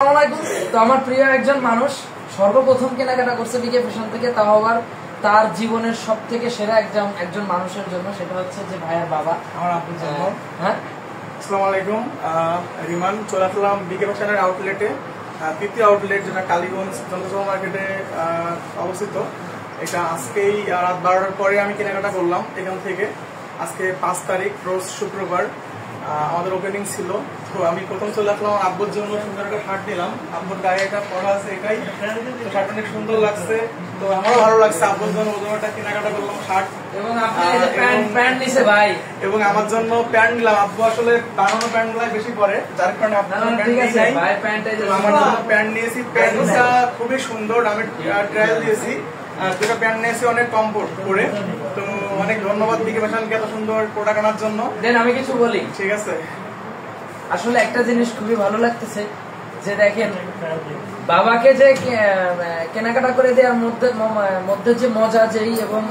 তো আমার প্রিয় একজন মানুষ সর্বপ্রথম কেনাকাটা করছে বিকে ফ্যাশন থেকে, তাও আবার তার জীবনের সব থেকে সেরা একজন মানুষের জন্য, সেটা হচ্ছে যে ভাইয়ের বাবা, আমার আব্বুর জন্য। হ্যাঁ, আসসালামু আলাইকুম। রিমান, চলে আসলাম বিকে ফ্যাশনের আউটলেটে, তৃতীয় আউটলেট, যেটা কালীগঞ্জ চন্দ্রসভা মার্কেটে অবস্থিত। এটা আজকেই রাত 12টার পরে আমি কেনাকাটা করলাম এখান থেকে। আজকে 5 তারিখ, রোজ শুক্রবার আমাদের ওপেনিং ছিল। তো আমি প্রথম চলে আসলাম আমার আব্বুর জন্য সুন্দর একটা শার্ট নিলাম। আব্বুর গায়ে একটা পরা আছে, এটাই তো শার্ট অনেক সুন্দর লাগছে। তো আমারও ভালো লাগছে, আব্বুর জন্য ওদের একটা কেনাকাটা করলাম শার্ট, এবং প্যান্ট নিছে ভাই, এবং আমার জন্য প্যান্ট নিলাম। আব্বু আসলে বানানো প্যান্ট গুলাই বেশি পরে, যার কারণে আমার জন্য প্যান্ট নিয়েছি। প্যান্টটা খুবই সুন্দর, আমি ট্রায়াল দিয়েছি। দুটো প্যান্ট নিয়েছি অনেক কমফোর্ট করে। তো অনেক ধন্যবাদ বিকে ফ্যাশনকে এত সুন্দর প্রোডাক্ট আনার জন্য। আমি কিছু বলি, ঠিক আছে? আসলে একটা জিনিস খুবই ভালো লাগতেছে যে দেখেন, বাবাকে যে কেনাকাটা করে দেওয়ার মধ্যে যে মজা যেই এবং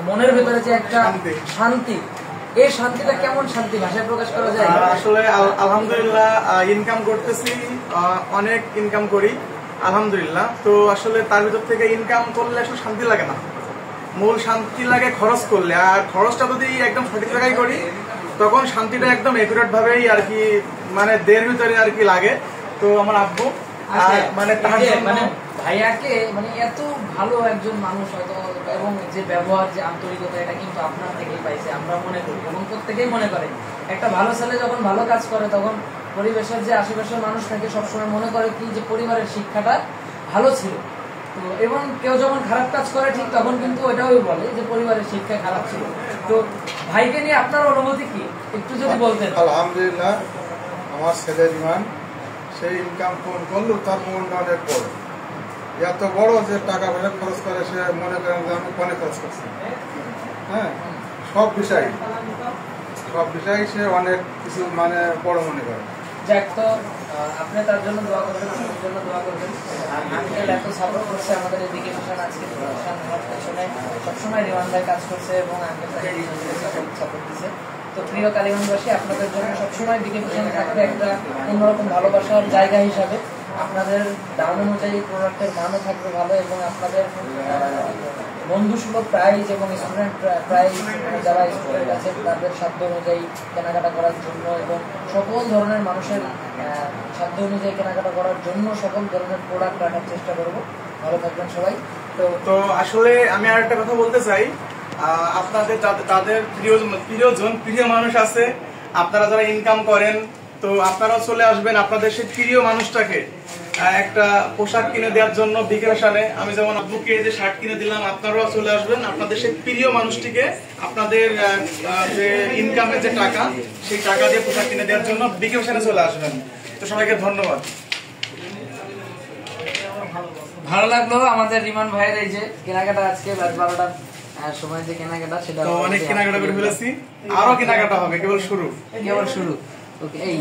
মনের ভেতরে যে একটা শান্তি, এই শান্তিটা কেমন শান্তি ভাষায় প্রকাশ করা যায়? আসলে আলহামদুলিল্লাহ ইনকাম করতেছি, অনেক ইনকাম করি আলহামদুলিল্লাহ। তো আসলে তার ভিতর থেকে ইনকাম করলে আসলে শান্তি লাগে না, মূল শান্তি লাগে খরচ করলে। আর খরচটা যদি একদম সঠিক জায়গায় করি তখন শান্তিটা একদম একুরেট ভাবেই আর কি, মানে দেড় ভিতরে আর কি লাগে। তো আমার আব্বু মানে ভাইয়াকে মানে এত ভালো একজন মানুষ এবং যে ব্যবহার, যে আন্তরিকতা, এটা কিন্তু আপনার থেকেই পাইছে আমরা মনে করি, এবং প্রত্যেকেই মনে করে একটা ভালো ছেলে যখন ভালো কাজ করে তখন পরিবেশের যে আশেপাশের মানুষ থাকে সবসময় মনে করে কি যে পরিবারের শিক্ষাটা ভালো ছিল। তো এবং কেউ যখন খারাপ কাজ করে ঠিক তখন কিন্তু ওইটাও বলে যে পরিবারের শিক্ষা খারাপ ছিল। তো ভাইকে নিয়ে আপনার অনুভূতি কি একটু যদি বলতেন? আলহামদুলিল্লাহ, আমার ছেলে রিমান সে ইনকাম করলো, তার মনটা অনেক বড়, এত বড় যে টাকা পয়সা খরচ করে, সে মনে করেন যে আমি অনেক খরচ করছি। হ্যাঁ, সব বিষয় সে অনেক কিছু মানে বড় মনে করে। যাক, তো আপনি তার জন্য দোয়া করবেন, আমাদের জন্য দোয়া করবেন। আর আঙ্কেল এত সাপোর্ট করছে আমাদের এই বিকে ফ্যাশন, আজকে পেছনে সবসময় রিমান ভাই কাজ করছে এবং আঙ্কেল তাকে সাপোর্ট দিচ্ছে। তো প্রিয় কালীগঞ্জবাসী, আপনাদের জন্য সবসময় বিকে ফ্যাশন থাকবে একটা অন্যরকম ভালোবাসার জায়গা হিসাবে। আপনাদের দাম অনুযায়ী প্রোডাক্টের মানও থাকবে ভালো, এবং আপনাদের বন্ধুসুলভ প্রাইস এবং স্টুডেন্ট প্রাইস, যারা স্টুডেন্ট আছে তাদের সাধ্য অনুযায়ী কেনাকাটা করার জন্য এবং সকল ধরনের মানুষের সাধ্য অনুযায়ী কেনাকাটা করার জন্য সকল ধরনের প্রোডাক্ট রাখার চেষ্টা করবো। ভালো থাকবেন সবাই। তো আসলে আমি আর একটা কথা বলতে চাই, আপনাদের তাদের প্রিয় মানুষ আছে, আপনারা যারা ইনকাম করেন, তো আপনারাও চলে আসবেন আপনাদের সেই প্রিয় মানুষটাকে একটা পোশাক কিনে দেওয়ার জন্য বিকে ফ্যাশনে। আমি যেমন আব্বুকে যে শার্ট কিনে দিলাম, আপনারাও চলে আসবেন আপনাদের সেই প্রিয় মানুষটিকে আপনাদের যে ইনকামের যে টাকা, সেই টাকা দিয়ে পোশাক কিনে দেওয়ার জন্য বিকে ফ্যাশনে চলে আসবেন। তো সবাইকে ধন্যবাদ। ভালো লাগলো আমাদের রিমান ভাইয়ের এই যে কেনাকাটা, আজকে রাত 12টার সময় যে কেনাকাটা, সেটা অনেক কেনাকাটা করে ফেলেছি, আরো কেনাকাটা হবে, কেবল শুরু। ওকে, এই